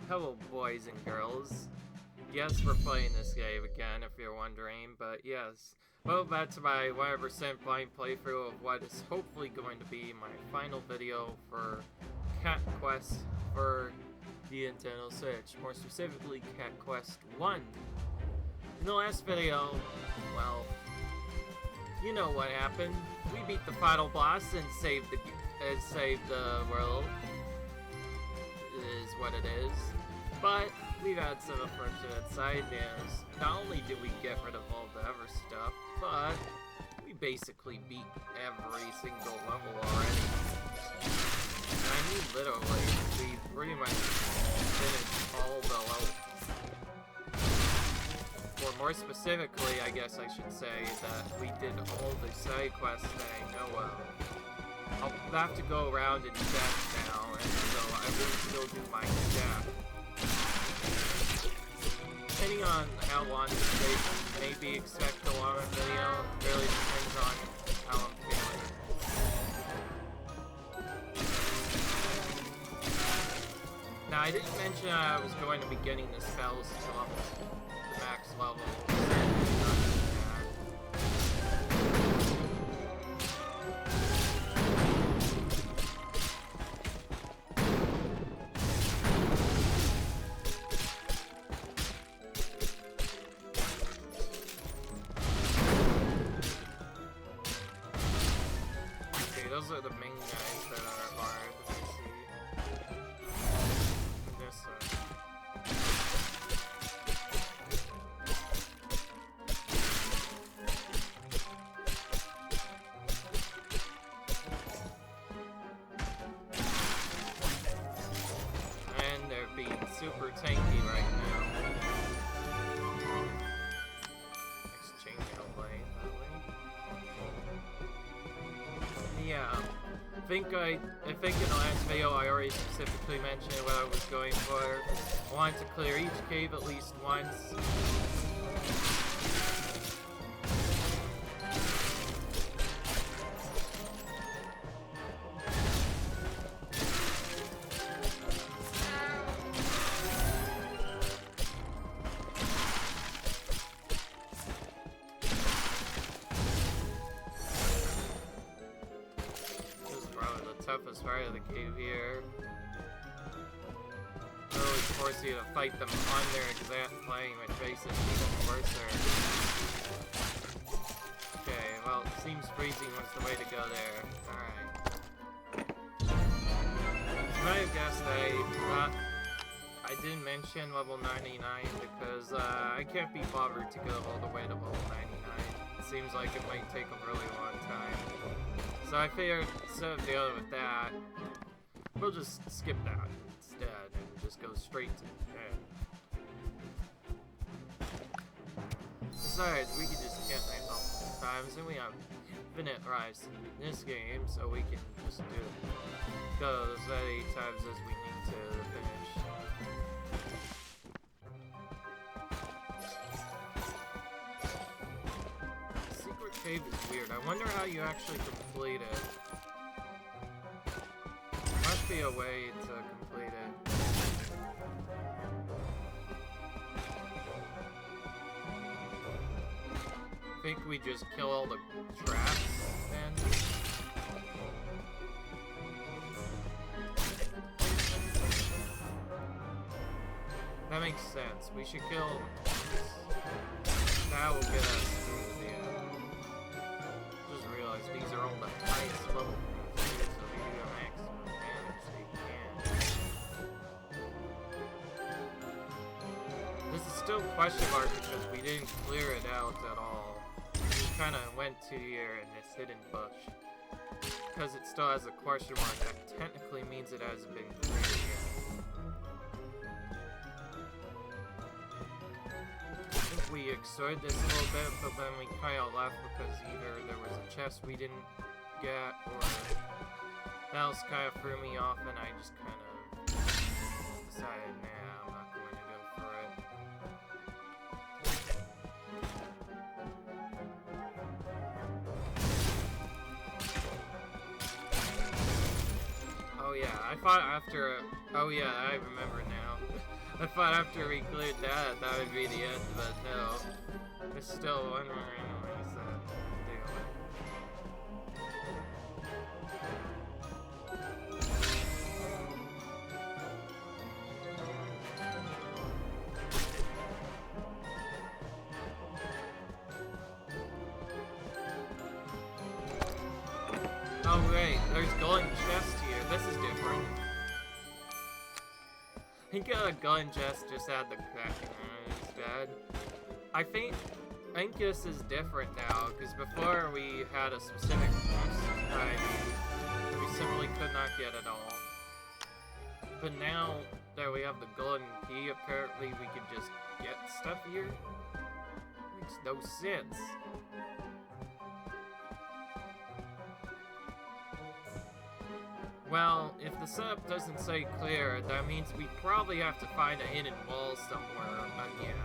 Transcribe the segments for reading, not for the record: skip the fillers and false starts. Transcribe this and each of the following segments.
Hello, boys and girls. Yes, we're playing this game again, if you're wondering, but yes. Welcome back to my 100% blind playthrough of what is hopefully going to be my final video for Cat Quest for the Nintendo Switch. More specifically, Cat Quest 1. In the last video, well, you know what happened. We beat the final boss and saved the world. It is what it is. But we've had some unfortunate side news. Not only did we get rid of all the other stuff, but we basically beat every single level already. And I mean literally, we pretty much finished all the levels. Or more specifically, I guess I should say that we did all the side quests that I know of. I'll have to go around and check now, and so I will still do my check. Depending on how long this takes, maybe expect a longer video. It really depends on how I'm feeling. Now, I didn't mention I was going to be getting the spells to the max level. Those are the main guys that are hard to see. This and they're being super tanky right now. Exchange away, that way. Yeah, I think in the last video I already specifically mentioned what I was going for. I wanted to clear each cave at least once. Toughest part of the cave here. Really force you to fight them on their exact plane, which makes it even worse. Okay, well, it seems freezing was the way to go there. Alright. You might have guessed I didn't mention level 99 because I can't be bothered to go all the way to level 99. It seems like it might take a really long time. So I figured, instead of dealing with that, we'll just skip that instead and just go straight to the end. Besides, we can just get multiple times, and we have infinite lives in this game, so we can just go as many times as we need to finish. Cave is weird. I wonder how you actually complete it. There must be a way to complete it. I think we just kill all the traps then. That makes sense. We should kill that will get us through to the end. These are all the highest level things, so we do the maximum damage they can. This is still question mark because we didn't clear it out at all. We kind of went to here in this hidden bush. Because it still has a question mark, that technically means it hasn't been cleared yet. We explored this a little bit, but then we kind of left because either there was a chest we didn't get, or that else kind of threw me off, and I just kind of decided, nah, I'm not going to go for it. Oh yeah, I thought after... Oh yeah, I remember now. I thought after we cleared that, that would be the end, but no. There's still one more enemies to deal with. Oh wait, there's golden chest here. This is different. I think a golden chest just had the cracking on it instead. I think this is different now, because before we had a specific ID that we simply could not get at all. But now that we have the golden key, apparently we can just get stuff here. Makes no sense. Well, if the setup doesn't say clear, that means we probably have to find a hidden wall somewhere again.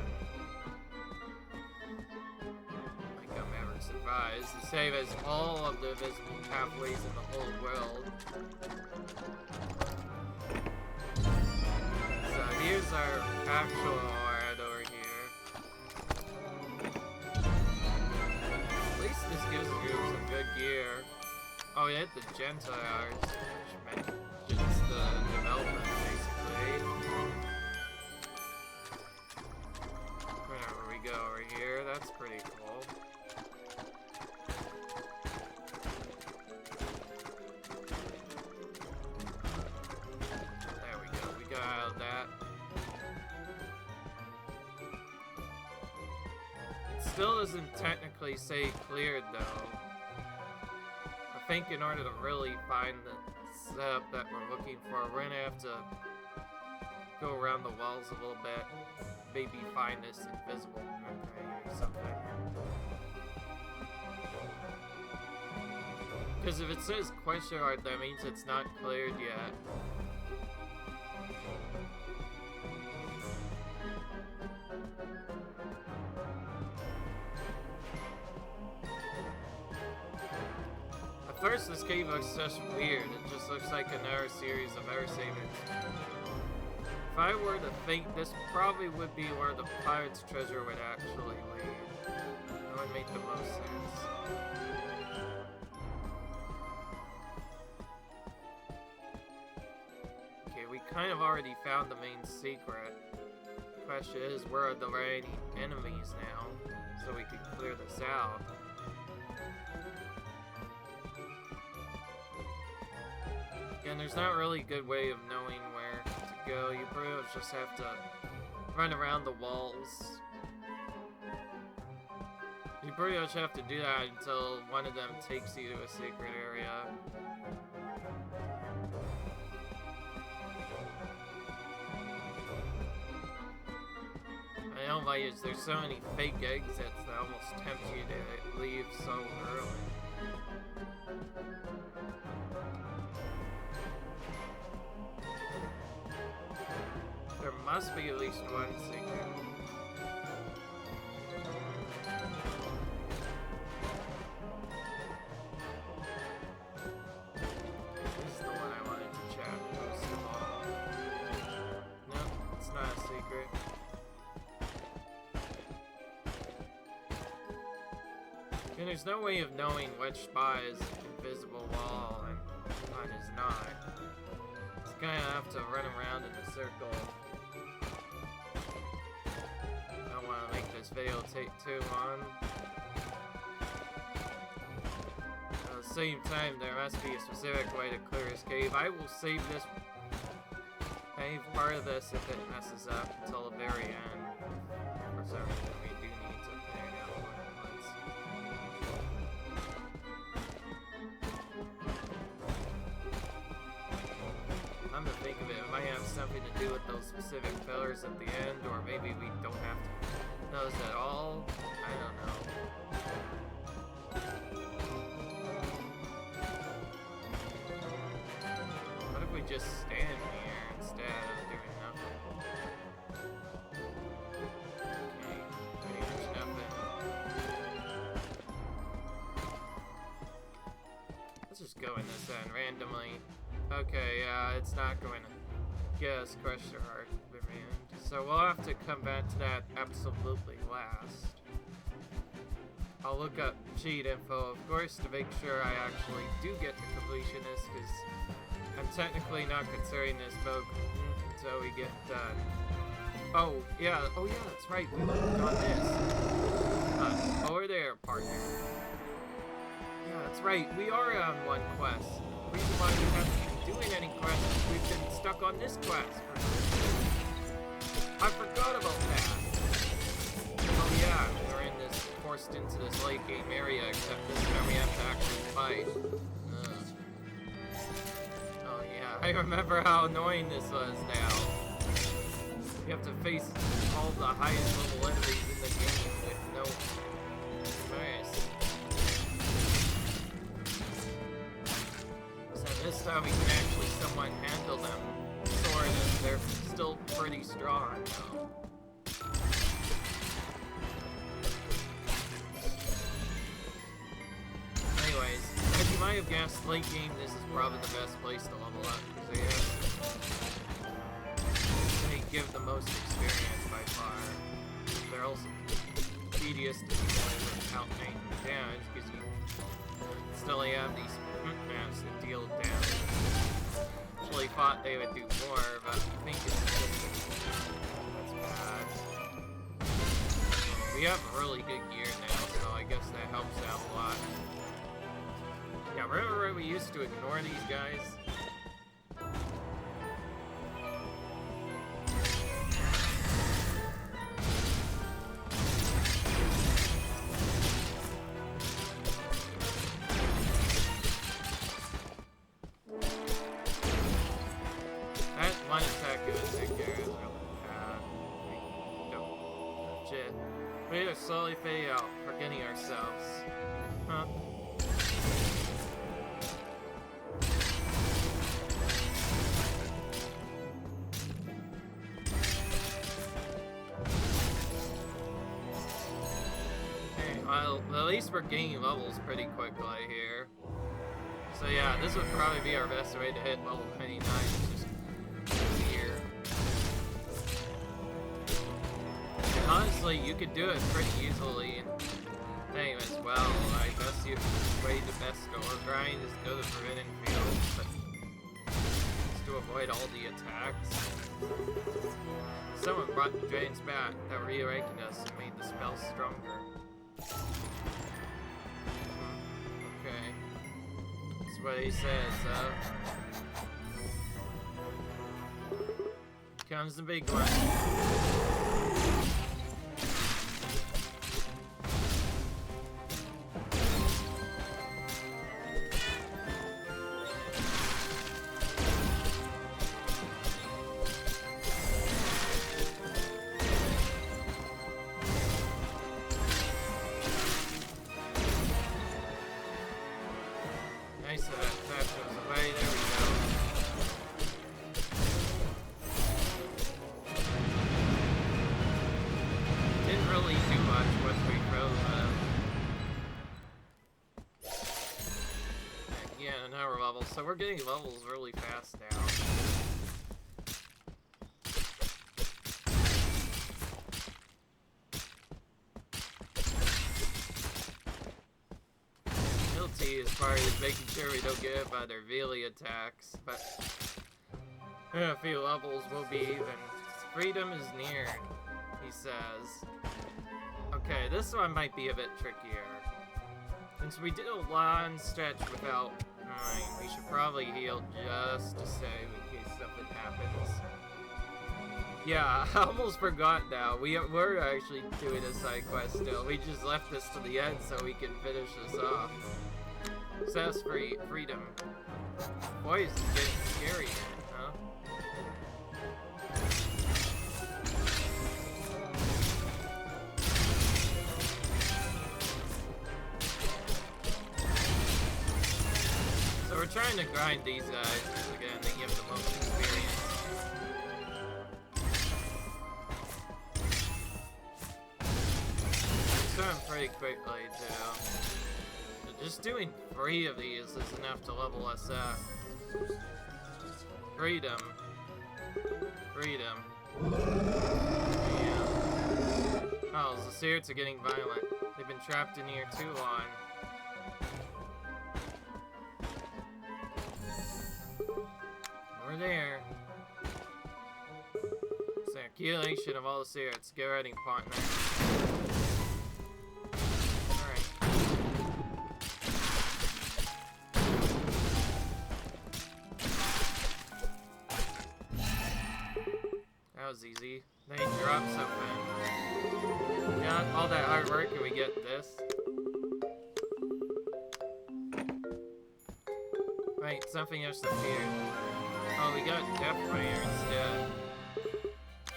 Like I'm ever surprised. The same as all of the visible pathways in the whole world. So here's our actual horde over here. At least this gives the group some good gear. Oh, we hit the Gentiles, which mentions the developers, basically. Whenever we go over here, that's pretty cool. There we go, we got out of that. It still doesn't technically say cleared, though. I think in order to really find the setup that we're looking for, we're gonna have to go around the walls a little bit. Maybe find this invisible memory or something. Because if it says question mark, that means it's not cleared yet. First, this cave looks just weird. It just looks like another series of air savers. If I were to think, this probably would be where the pirate's treasure would actually lead. That would make the most sense. Okay, we kind of already found the main secret. The question is, where are the right enemies now? So we can clear this out. And there's not really a good way of knowing where to go. You pretty much just have to run around the walls. You pretty much have to do that until one of them takes you to a secret area. I don't like it. There's so many fake exits that almost tempt you to leave so early. There must be at least one secret. This is the one I wanted to check most of all. Nope, it's not a secret. And there's no way of knowing which spot is invisible wall and one is not. It's gonna have to run around in a circle. This video will take too long. At the same time, there must be a specific way to clear this cave. I will save this part of this if it messes up until the very end. For some reason, we do need to figure it out once. I'm to think of it, it might have something to do with those specific pillars at the end, or maybe we don't have to those at all? I don't know. What if we just stand here instead of doing nothing? Okay, pretty much nothing. Let's just go in this end randomly. Okay, yeah, it's not going to get us question mark remained. So we'll have to come back to that absolutely last. I'll look up cheat info, of course, to make sure I actually do get the completionist, because I'm technically not considering this mode until we get done. Oh yeah, that's right, we worked on this. Over there, partner. Yeah, that's right, we are on one quest. The reason why we haven't been doing any quests is we've been stuck on this quest. I forgot about that. Oh yeah, we're in this, forced into this late game area, except this time we have to actually fight. Oh yeah, I remember how annoying this was now. You have to face all the highest level enemies in the game with no mercy. So this time we can actually somewhat handle them. Sort of, they're still pretty strong though. Anyways, as you might have guessed, late game this is probably the best place to level up, because they give the most experience by far. They're also tedious to play without making damage, because you still have these maps that deal damage. Actually thought they would do more, but I think it's just that's bad. We have really good gear now, so I guess that helps out a lot. Yeah, remember when we used to ignore these guys? That one attack is take care is really bad. We don't legit. We need to slowly fade out, forgetting ourselves. Huh? Well, at least we're gaining levels pretty quickly here. So yeah, this would probably be our best way to hit level 99, just here. And honestly, you could do it pretty easily in game as well. I guess the way the best door grind is go to Forbidden Fields, but just to avoid all the attacks. Someone brought the Drains back that reawakened us and made the spell stronger. Okay. That's what he says, Comes the big one. Nice that that goes away. There we go. Didn't really do much once we froze them. Yeah, now we're level. So we're getting levels really fast now. As far as making sure we don't get hit by their melee attacks, but in a few levels we'll be even. Freedom is near, he says. Okay, this one might be a bit trickier. Since we did a long stretch without mine, we should probably heal just to save in case something happens. Yeah, I almost forgot now. We're actually doing a side quest still. We just left this to the end so we can finish this off. Says freedom. Boy, this is getting scary, huh? So we're trying to grind these guys because again they give the most experience. It's going pretty quickly too. Just doing 3 of these is enough to level us up. Freedom. Freedom. Yeah. Oh, the spirits are getting violent. They've been trapped in here too long. We're there. Circulation of all the spirits. Get ready, partner. Alright. That was easy. They dropped something. Yeah, all that hard work and we get this. Wait, something just appeared. Oh, we got Death Fire instead.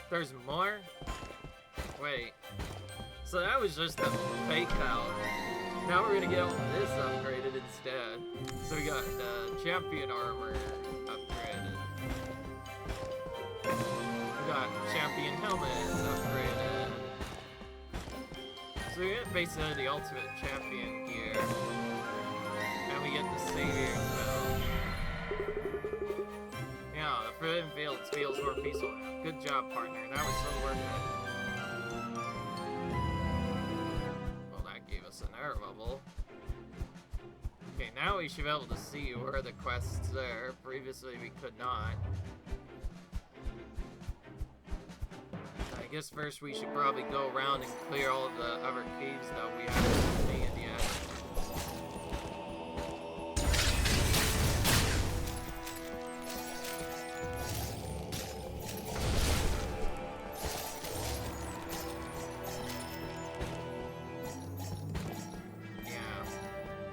There's more? Wait. So that was just a fake out. Now we're gonna get all this upgraded instead. So we got champion armor upgraded. We got champion helmets upgraded. So we get basically the ultimate champion gear. And we get the savior as well. Yeah, the forbidden fields feels more peaceful. Good job, partner. That was so worth it. Well, that gave us an air bubble. Okay, now we should be able to see where the quests are. Previously, we could not. I guess first we should probably go around and clear all of the other caves that we haven't made yet.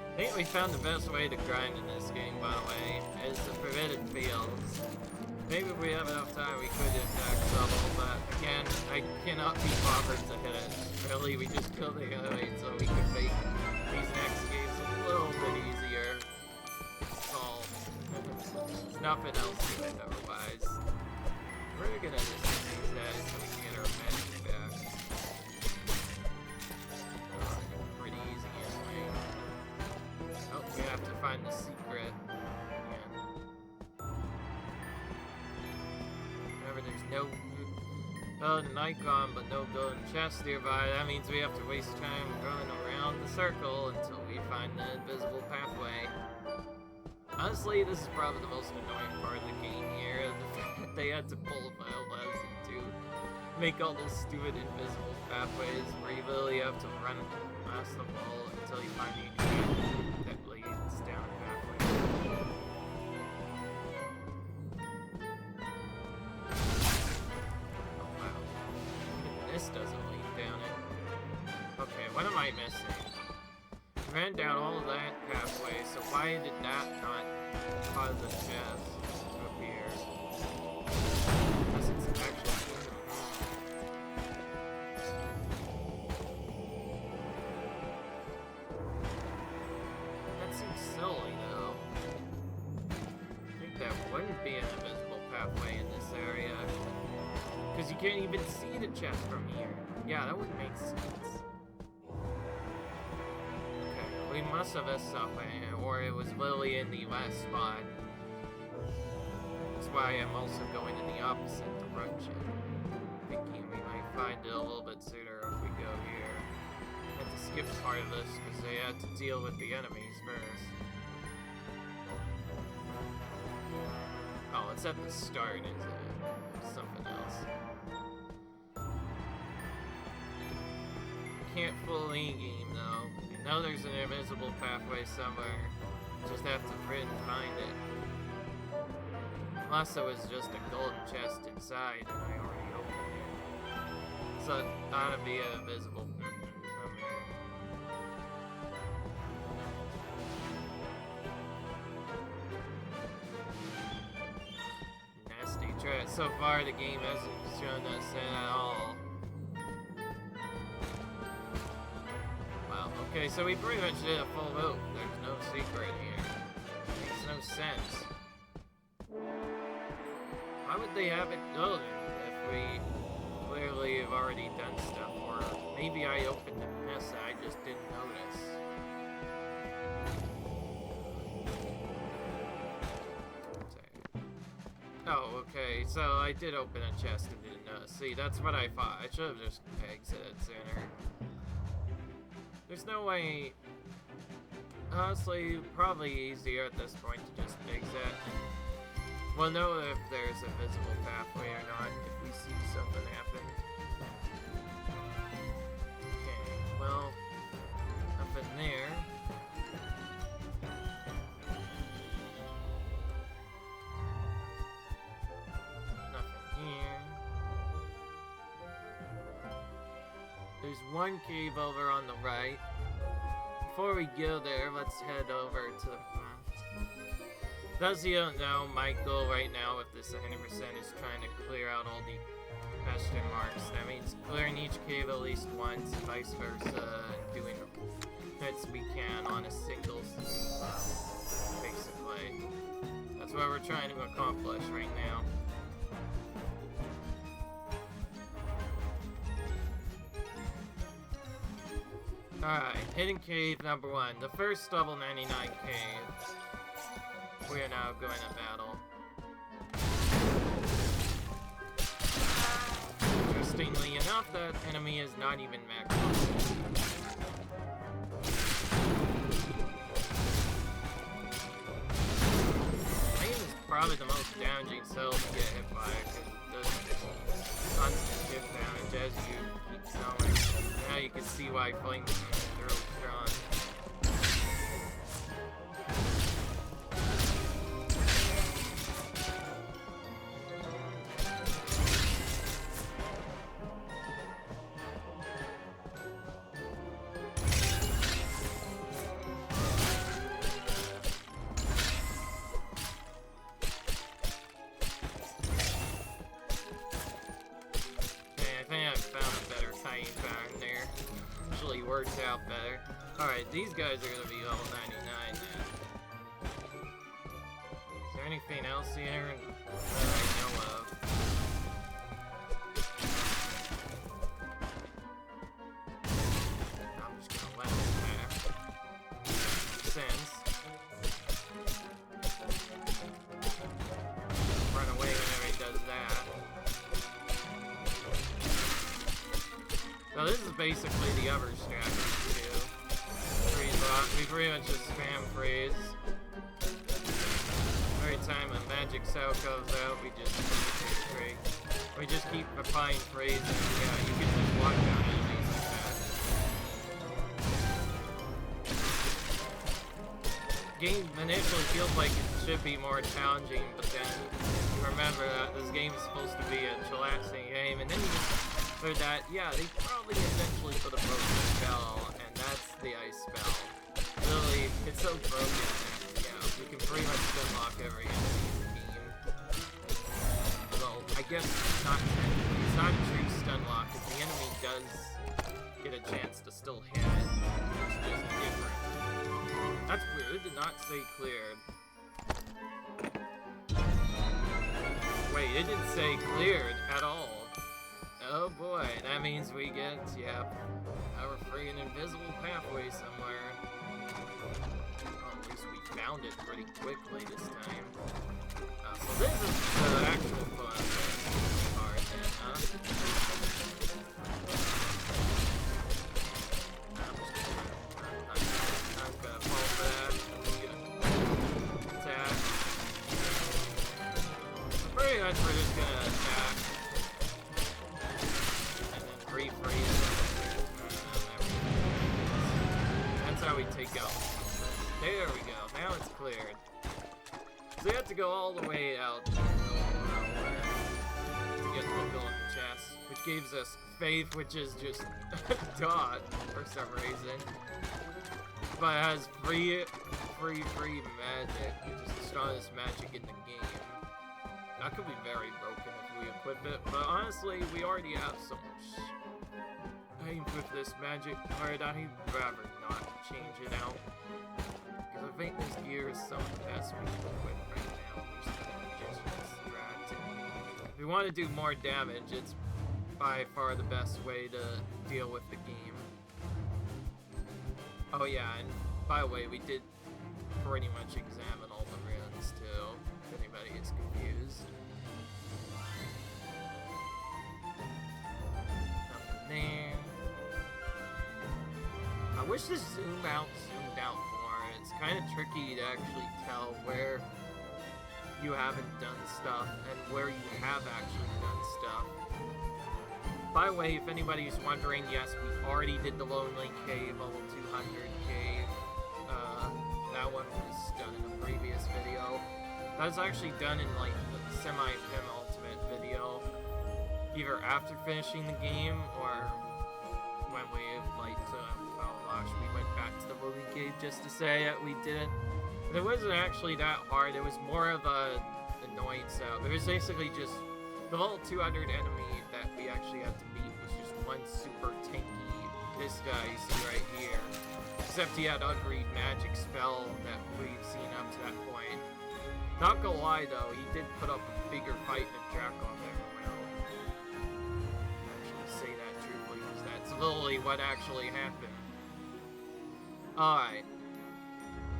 I think we found the best way to grind in this game, by the way, is the forbidden fields. Maybe if we have enough time we could hit max level, but again, I cannot be bothered to hit it. Really, we just killed the enemy so we can make these next games a little bit easier. So, there's nothing else to it otherwise. We're gonna just hit these guys so we can get our magic back. Pretty easy anyway. Oh, we have to find the secret. Remember, there's no golden icon, but no golden chest nearby. That means we have to waste time going around the circle until we find the invisible pathway. Honestly, this is probably the most annoying part of the game here. The fact that they had to pull a Final Fantasy to make all those stupid invisible pathways where you literally have to run past the wall until you find the gate that leads down halfway. Oh wow. This doesn't lead down it. Okay, what am I missing? Ran down all of that pathway, so why did that not cause a chest to appear? Unless it's actually... That seems silly, though. I think that wouldn't be an invisible pathway in this area. Because you can't even see the chest from here. Yeah, that wouldn't make sense. We must have missed something, or it was literally in the last spot. That's why I'm also going in the opposite direction. Thinking we might find it a little bit sooner if we go here. I had to skip part of this because they had to deal with the enemies first. Oh, it's at the start, isn't it? Something else. Can't fully game though. I know there's an invisible pathway somewhere. Just have to find it. Unless it was just a golden chest inside and I already opened it. So it ought to be an invisible somewhere. Nasty try. So far the game hasn't shown us that at all. Okay, so we pretty much did a full loop. There's no secret here. Makes no sense. Why would they have it golden if we clearly have already done stuff? Or maybe I opened it and missed it, I just didn't notice. Oh, okay, so I did open a chest and didn't know. See, that's what I thought. I should have just exited sooner. There's no way... Honestly, probably easier at this point to just exit. We'll know if there's a visible pathway or not if we see something happen. Okay, well, nothing there. Nothing here. There's one cave over on the right. Before we go there, let's head over to the front. Those you don't know, my goal right now with this 100% is trying to clear out all the question marks. That means clearing each cave at least once, vice versa, and doing the bits we can on a single sweep, basically. That's what we're trying to accomplish right now. Alright, hidden cave number 1. The first double 99 cave. We are now going to battle. Interestingly enough, that enemy is not even maxed. I think it's probably the most damaging cell to get hit by because it does constant hit damage as you keep going. Now you can see why Flames is really strong. Worked out better. Alright, these guys are gonna be level 99 now. Is there anything else here that I know of? I'm just gonna let him pass. Sense. Run away whenever he does that. So this is basically the other strategy too. Freeze lock. We pretty much just spam freeze. Every time a magic cell comes out, we just freeze. We just keep applying freeze, and yeah, you can just walk down enemies like that. Game initially feels like it should be more challenging, but then you remember that this game is supposed to be a chillaxing game, and then you just heard that, yeah, they probably eventually put a broken spell, and that's the ice spell. Really, it's so broken that, yeah, you can pretty much unlock every enemy in the game. Although, I guess it's not a true stun lock, because the enemy does get a chance to still hit it. It's just different. That's weird, it did not say cleared. Wait, it didn't say cleared at all. Oh boy, that means we get, yeah, our friggin' invisible pathway somewhere. Well, at least we found it pretty quickly this time. So this is the actual fun part then, huh? I'm just gonna fall for that. Attack. So pretty much we're just gonna attack. That's how we take out. There we go. Now it's cleared. So we have to go all the way out to get the golden chest, which gives us faith, which is just a dot for some reason. But it has free magic, which is the strongest magic in the game. That could be very broken if we equip it, but honestly, we already have so much. With this magic card, I'd rather not change it out. Because I think this gear is some of the best we can equip right now. At least the magician's strat. If we want to do more damage, it's by far the best way to deal with the game. Oh yeah, and by the way, we did pretty much examine all the runes too, if anybody is confused. wish this zoomed out more. It's kind of tricky to actually tell where you haven't done stuff and where you have actually done stuff. By the way, if anybody's wondering, yes, we already did the Lonely Cave, level 200 cave. That one was done in a previous video. That was actually done in like the semi-penultimate video, either after finishing the game or when we we went back to the Lonely Cave just to say that we did it. But it wasn't actually that hard. It was more of a annoyance out. It was basically just the level 200 enemy that we actually had to beat was just one super tanky, this guy you see right here. Except he had Unread magic spell that we've seen up to that point. Not gonna lie though, he did put up a bigger fight than Dracon ever will. Actually say that truthfully, because that's literally what actually happened. Alright.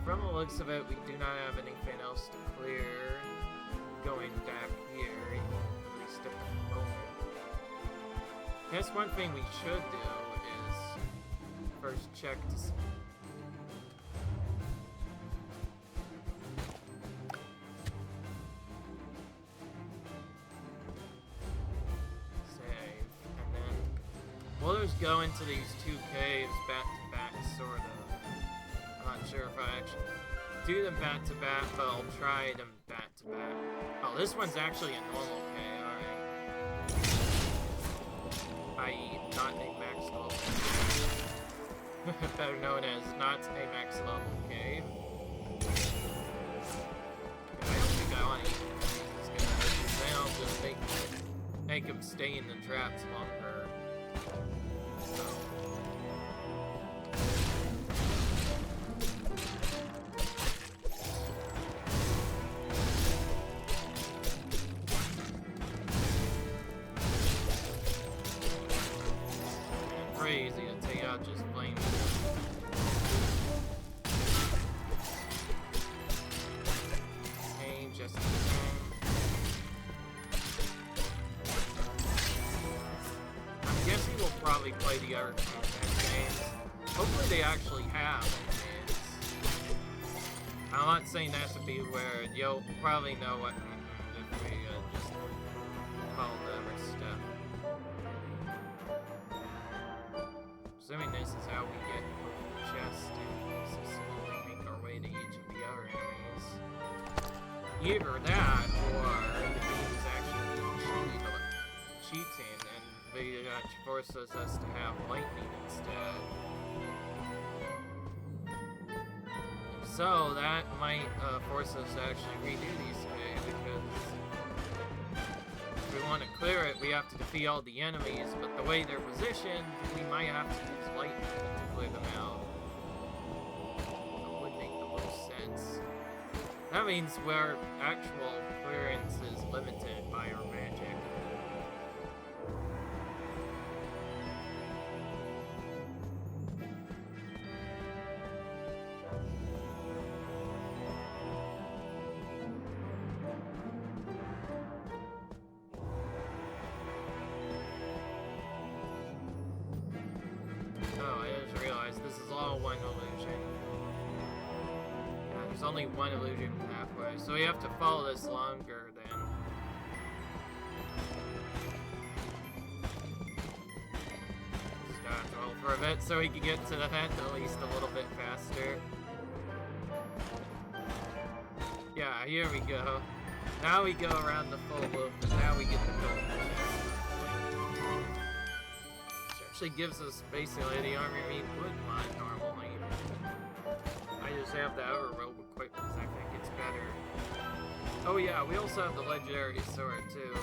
From the looks of it, we do not have anything else to clear going back here, at least at the moment. I guess one thing we should do is first check to see. Save, and then we'll just go into these two caves back to back, sort of. I'm not sure if I actually do them back to back, but I'll try them back to back. Oh, this one's actually a normal K, alright. I.e., not a max level. Better known as not a max level cave. I don't think I want to eat these guys. Then I'll just make them stay in the traps longer. So. Crazy to take out just plain. Okay, just I'm guessing we'll probably play the other games. Hopefully they actually have games. I'm not saying that to be weird. You'll probably know what if we just follow the other stuff. Assuming this is how we get the chest and so slowly make our way to each of the other enemies. Either that, or he's actually cheating and they forces us to have lightning instead. If so, that might force us to actually redo these caves, because if we want to clear it, we have to defeat all the enemies, but the way they're positioned, we might have to use lightning to clear them out. That would make the most sense. That means where actual clearance is limited by our magic. There's only one illusion halfway, so we have to follow this longer then. Start to roll for a bit so we can get to the vent at least a little bit faster. Yeah, here we go. Now we go around the full loop, and now we get the gold. Which actually gives us basically the armor we would want normally. I just have the outer robe equipped because I think it's better. Oh yeah, we also have the legendary sword too.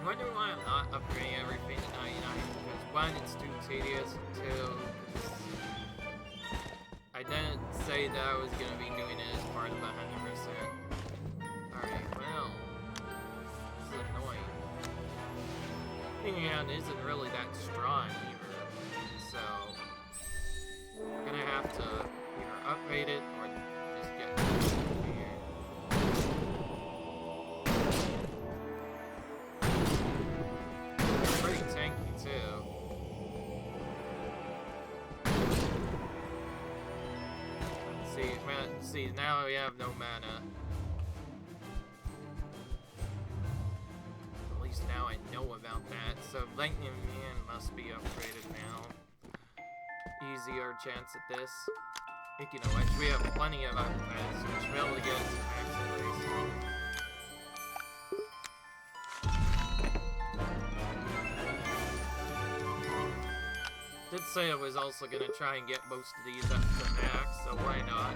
I wonder why I'm not upgrading everything to 99, because one, it's too tedious, and two, I didn't say that I was going to be doing it as part of the 100%. Alright, well, this is annoying. And isn't really that strong either, so we're going to have to either upgrade it or just get here. Pretty tanky too. Whoopsies, now we have no mana. At least now I know about that. So Lightning Man must be upgraded now. Easier chance at this. Speaking of which, we have plenty of upgrades, so we should be able to get it to max at least. Did say I was also gonna try and get most of these up to max, so why not?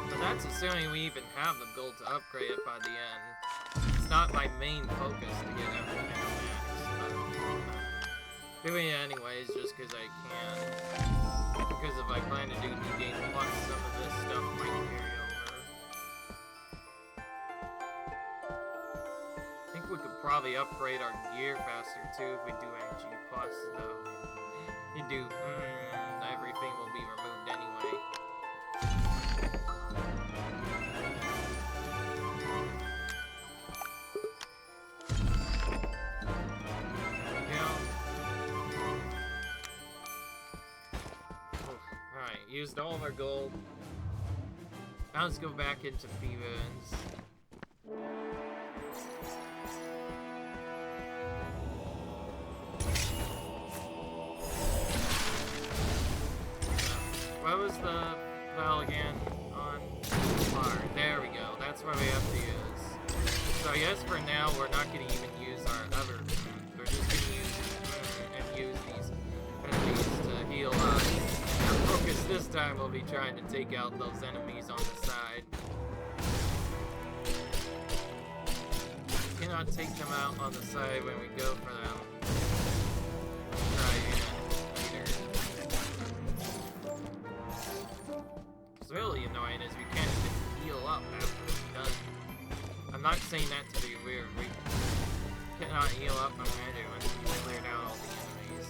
But that's assuming we even have the gold to upgrade it by the end. It's not my main focus to get everything max, but doing it anyways just because I can. Because if I plan to do New Game Plus, some of this stuff might carry over. I think we could probably upgrade our gear faster too if we do NG Plus, though. You do, everything will be removed anyway. Alright, used all of our gold. Now let's go back into Feverins. What was the bell again on bar? There we go. That's what we have to use. So I guess for now we're not going to even use our other. We're just going to use these enemies to heal up. Our focus this time will be trying to take out those enemies on the side. We cannot take them out on the side when we go for them. Try again later. What's really annoying is we can't even heal up after we're done. I'm not saying that to be weird. We cannot heal up on Manu once we cleared out all the enemies.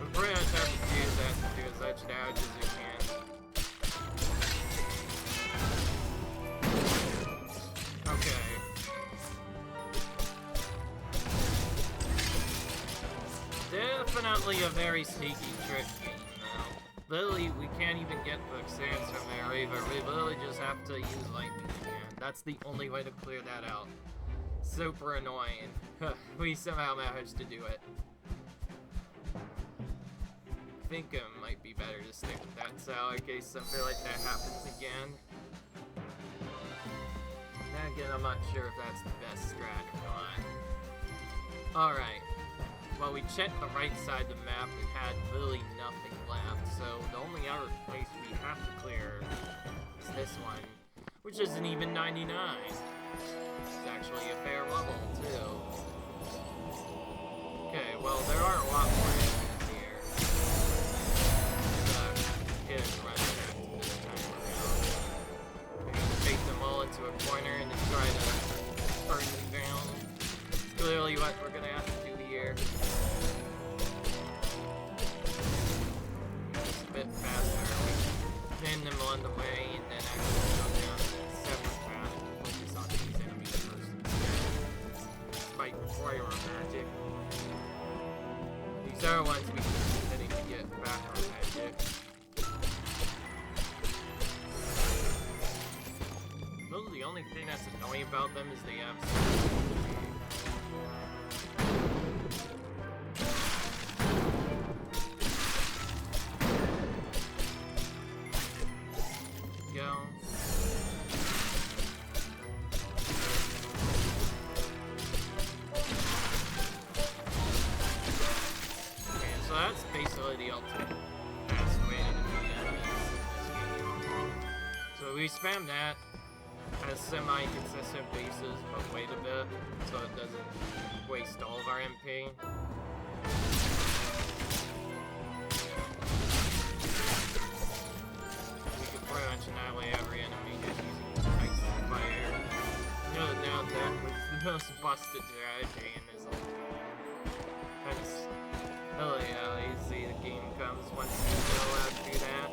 We pretty much have to use that to do as much damage as we can. Definitely a very sneaky trick game, though. Literally, we can't even get the sands from there either. We literally just have to use lightning again. That's the only way to clear that out. Super annoying. We somehow managed to do it. I think it might be better to stick with that cell in case something like that happens again. Then again, I'm not sure if that's the best strat or not. Alright. Well, we checked the right side of the map and had literally nothing left, so the only other place we have to clear is this one, which isn't even 99. It's actually a fair level, too. Okay, well, there are a lot more enemies here. It is running back this time around. We're gonna take them all into a corner and then try to burn them down. It's clearly what we're gonna have to do here. Just a bit faster. We pin them on the way and then actually go down a separate path and focus on these enemies first instead. Despite require our magic. These are ones we can continue to get back our magic. Really, the only thing that's annoying about them is they have go. Okay, so that's basically the ultimate fast way to defeat enemies in this game. So we spam that as semi-consistent basis, but wait a bit, so it doesn't waste all of our MP. We can pretty much annihilate every enemy just using ice and fire. No doubt that was the most busted strategy in this whole game. That's Oh yeah, easy the game comes once you know how to do that.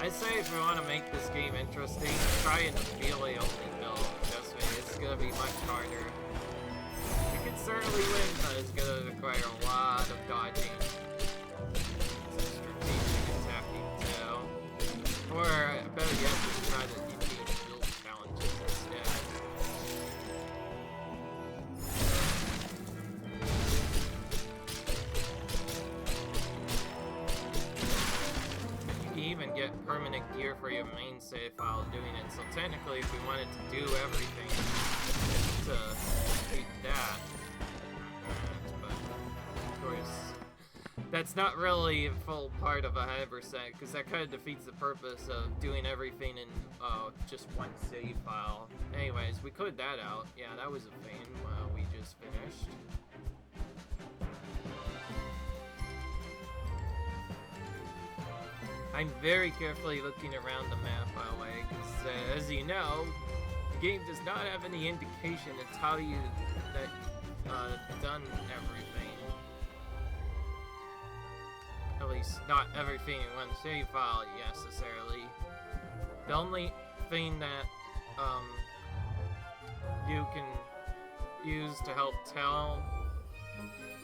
I say if you want to make this game interesting, try an melee only build. Trust me, it's gonna be much harder. You can certainly win, but it's gonna require a lot of dodging. Some strategic attacking too. Or better yet, just try to engage build challenges instead. Even get permanent gear for your main save file doing it. So technically, if we wanted to do everything to beat that, but of course, that's not really a full part of 100% because that kind of defeats the purpose of doing everything in just one save file. Anyways, we cleared that out. Yeah, that was a pain we just finished. I'm very carefully looking around the map, by the way, because as you know, the game does not have any indication to tell you that done everything. At least not everything in one save file necessarily. The only thing that you can use to help tell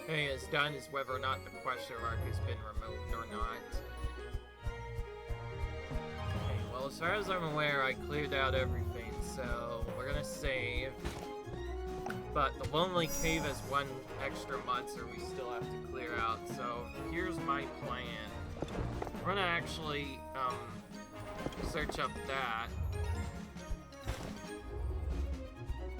hey it's done is whether or not the question mark has been removed or not. Well, as far as I'm aware, I cleared out everything, so we're gonna save. But the Lonely Cave has one extra monster we still have to clear out, so here's my plan. We're gonna actually, search up that.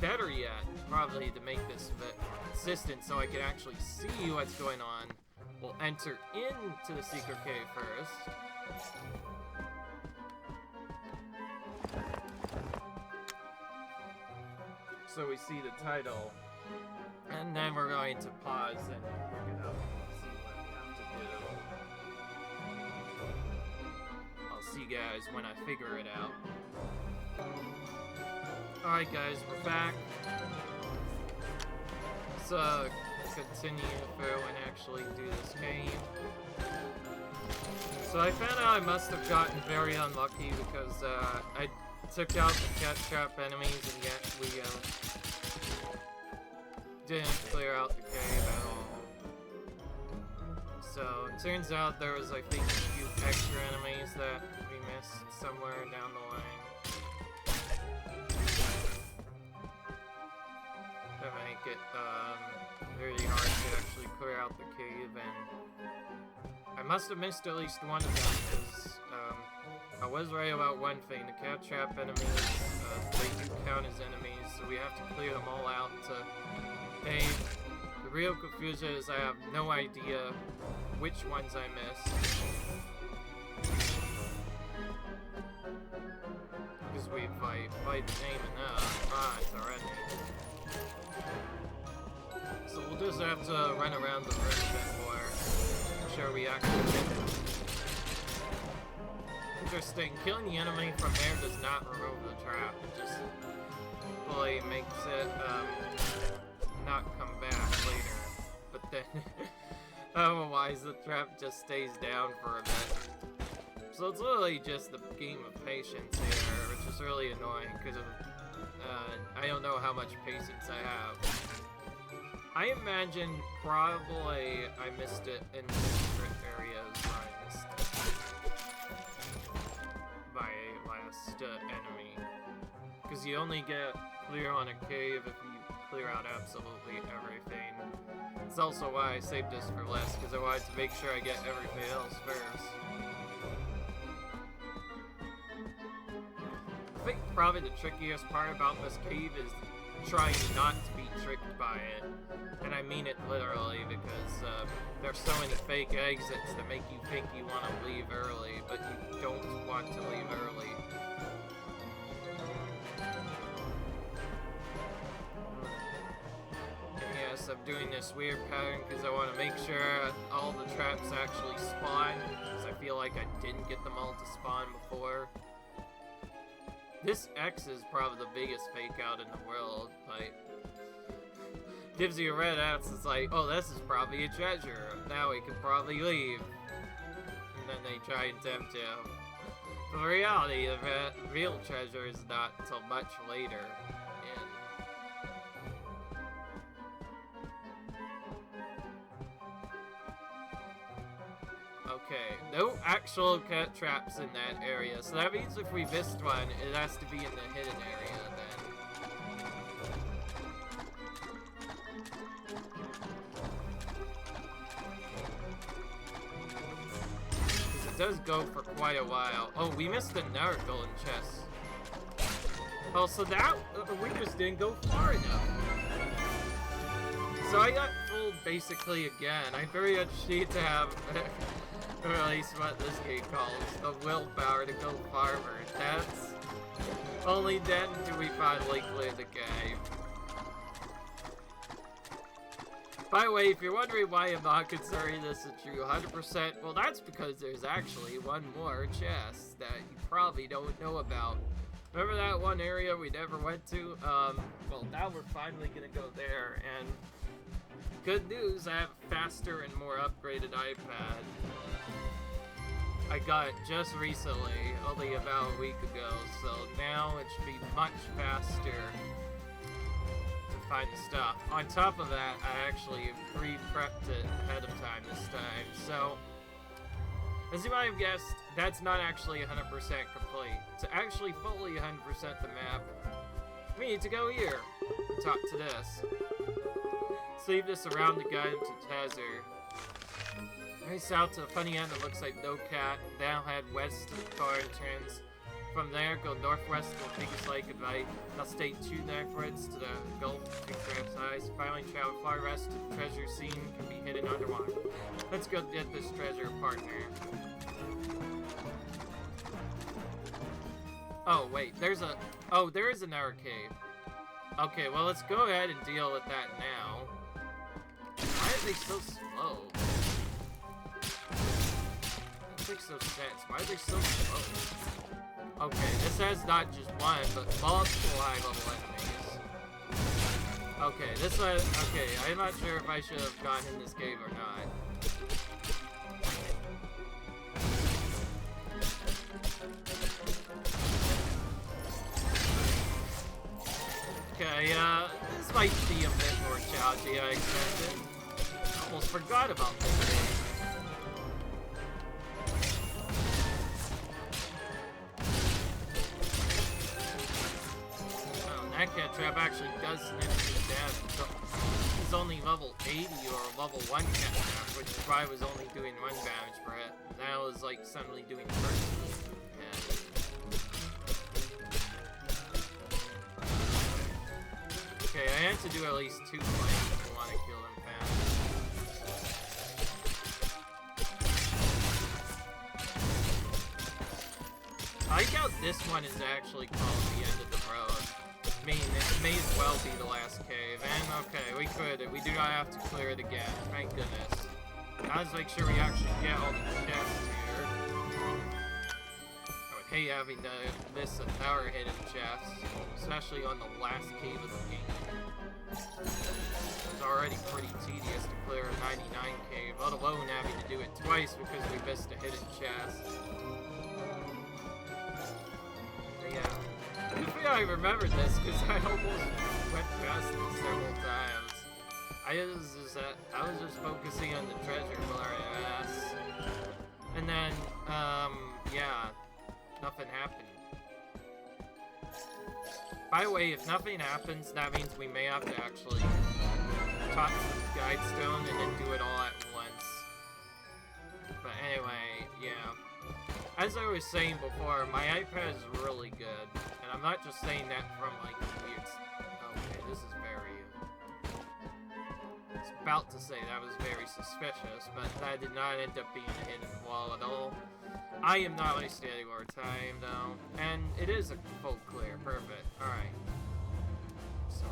Better yet, probably to make this a bit more consistent so I can actually see what's going on, we'll enter into the secret cave first. So we see the title, and then we're going to pause and look it up and see what we have to do. I'll see you guys when I figure it out. Alright guys, we're back. Let's continue through and actually do this game. So I found out I must have gotten very unlucky because I took out the cat trap enemies and yet we didn't clear out the cave at all. So it turns out there was, I think, a few extra enemies that we missed somewhere down the line. That make it really hard to actually clear out the cave, and I must have missed at least one of them because I was right about one thing. The cat trap enemies, they do count as enemies, so we have to clear them all out to... Hey, the real confusion is I have no idea which ones I missed. Because we fight the name enough already. So we'll just have to run around the room a bit more. Make sure we actually get them. Interesting, killing the enemy from there does not remove the trap. It just fully makes it not come back later. But then, otherwise the trap just stays down for a bit. So it's literally just a game of patience here, which is really annoying because I don't know how much patience I have. I imagine probably I missed it in different areas where I missed it by a last enemy. Because you only get clear on a cave if you clear out absolutely everything. It's also why I saved this for last, because I wanted to make sure I get everything else first. I think probably the trickiest part about this cave is trying not to be tricked by it. And I mean it literally, because there's so many fake exits that make you think you want to leave early, but you don't want to leave early. And yes, I'm doing this weird pattern because I want to make sure all the traps actually spawn, because I feel like I didn't get them all to spawn before. This X is probably the biggest fake out in the world, but gives you a red X. It's like, oh, this is probably a treasure. Now we can probably leave. And then they try and tempt you. But in reality, the real treasure is not until much later. Okay, no actual cat traps in that area, so that means if we missed one, it has to be in the hidden area then. Because it does go for quite a while. Oh, we missed another golden chest. Oh, so that, we just didn't go far enough. So I got fooled basically again. I very much need to have, or at least what this game calls, the willpower to go farther. That's, only then do we finally clear the game. By the way, if you're wondering why I'm not considering this a true 100%, well that's because there's actually one more chest that you probably don't know about. Remember that one area we never went to? Well now we're finally gonna go there, and good news, I have a faster and more upgraded iPad. I got it just recently, only about a week ago, so now it should be much faster to find the stuff. On top of that, I actually pre-prepped it ahead of time this time, so as you might have guessed, that's not actually 100% complete. To actually fully 100% the map, we need to go here, talk to this. Leave this around the guide to Tazzer. Right south to the funny end that looks like no cat. Then head west to the car entrance. From there, go northwest to the biggest lake and right. Now stay true northwards to the Gulf and Crab's Eyes. Finally travel far west to the treasure scene can be hidden underwater. Let's go get this treasure partner. Oh wait, there is another cave. Okay, well let's go ahead and deal with that now. Why are they so slow? That makes no sense. Why are they so slow? Okay, this has not just one, but multiple high-level enemies. Okay, okay, I'm not sure if I should have gone in this cave or not. Okay, this might be a bit more challenging than I expected. Almost forgot about this game. Oh, that cat trap actually does significant damage. It's only level 80 or level 1 cat trap, which is why I was only doing 1 damage per hit. Now it's like suddenly doing 30. Okay, I have to do at least 2 fights if I want to kill him fast. I like how this one is actually called the end of the road. I mean, it may as well be the last cave. And okay, we do not have to clear it again. Thank goodness. Now let's make sure we actually get all the chests here. I would hate having to miss another hidden chest, especially on the last cave of the game. It's already pretty tedious to clear a 99 cave, let alone having to do it twice because we missed a hidden chest. But yeah, hopefully I remembered this because I almost went past this several times. I was just focusing on the treasure bar ass, and then yeah, nothing happened. By the way, if nothing happens, that means we may have to actually talk to the guide stone and then do it all at once. But anyway, yeah. As I was saying before, my iPad is really good. And I'm not just saying that from like weird... Okay, this is very... I was about to say that was very suspicious, but that did not end up being a hidden wall at all. I am not wasting any more time, though. And it is a full clear. Perfect. Alright. So,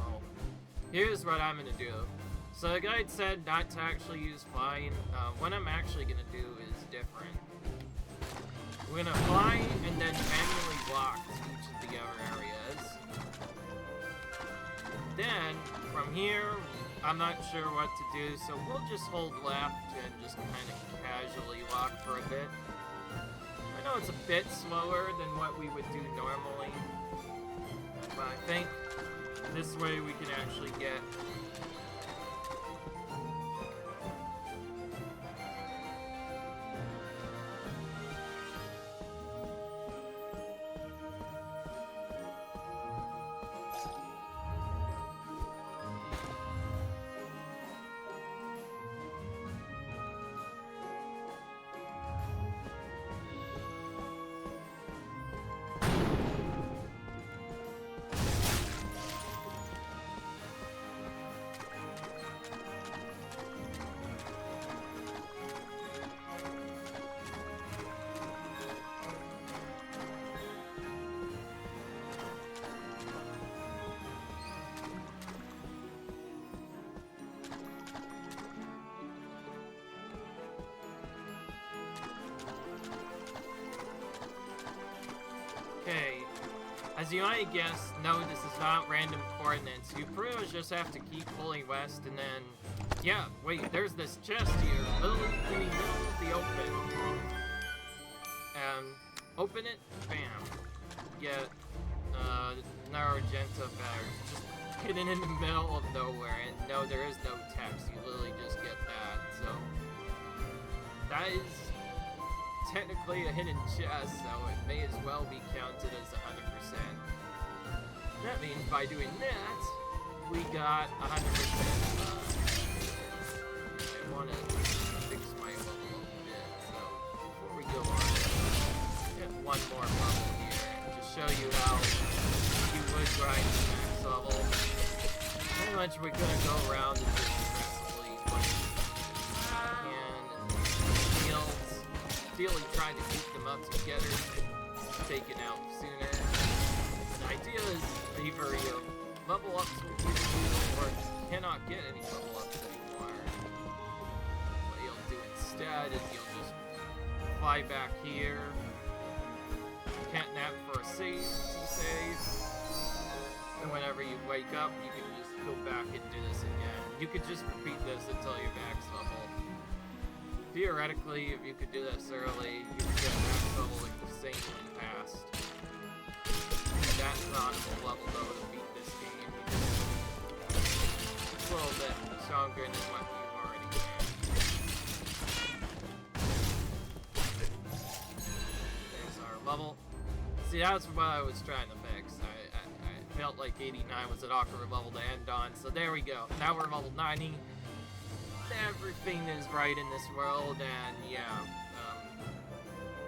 here's what I'm gonna do. So the guide said not to actually use flying. What I'm actually gonna do is different. We're gonna fly and then manually walk to each of the other areas. Then, from here, I'm not sure what to do, so we'll just hold left and just kind of casually walk for a bit. I know it's a bit slower than what we would do normally, but I think this way we can actually get... Okay, as you might guess, no, this is not random coordinates. You pretty much just have to keep pulling west and then... Yeah, wait, there's this chest here, literally in the middle of the open. Open it, bam. Get, Narogenta batters. Just hidden in the middle of nowhere, and no, there is no text. You literally just get that, so... That is... technically a hidden chest, so it may as well be counted as 100%. That means by doing that, we got 100%. I want to fix my level a bit, so before we go on, get one more level here and just show you how you would grind the max level. Pretty much we're gonna go around and just aggressively push ideally trying to keep them up together, taken out sooner. The idea is either your level ups will be or you cannot get any level ups anymore. What you'll do instead is you'll just fly back here. You can't nap for a save, and whenever you wake up, you can just go back and do this again. You could just repeat this until your max level. Theoretically, if you could do this early, you could get max level like the same in the past. That's not a level though to beat this game. It's a little bit stronger than what you already can. There's our level. See, that's what I was trying to fix. I felt like 89 was an awkward level to end on, so there we go. Now we're level 90. Everything is right in this world, and yeah,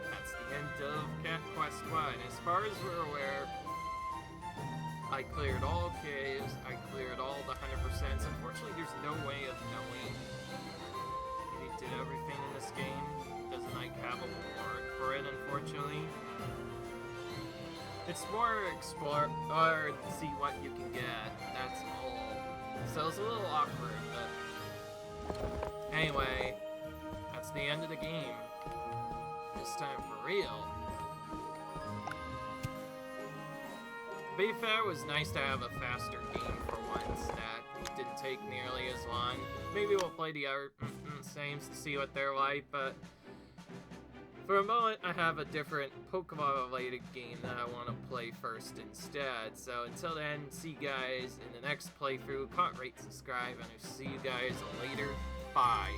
that's the end of Cat Quest 1. As far as we're aware, I cleared all caves, I cleared all the 100%. Unfortunately, there's no way of knowing if you did everything in this game. It doesn't like have a reward for it, unfortunately. It's more explore or see what you can get. That's all. So it's a little awkward, but anyway, that's the end of the game. This time for real. To be fair, it was nice to have a faster game for once that didn't take nearly as long. Maybe we'll play the other sames to see what they're like, but for a moment I have a different Pokemon-related game that I want to play first instead. So until then, see you guys in the next playthrough. Comment, rate, subscribe, and I'll see you guys later. Bye.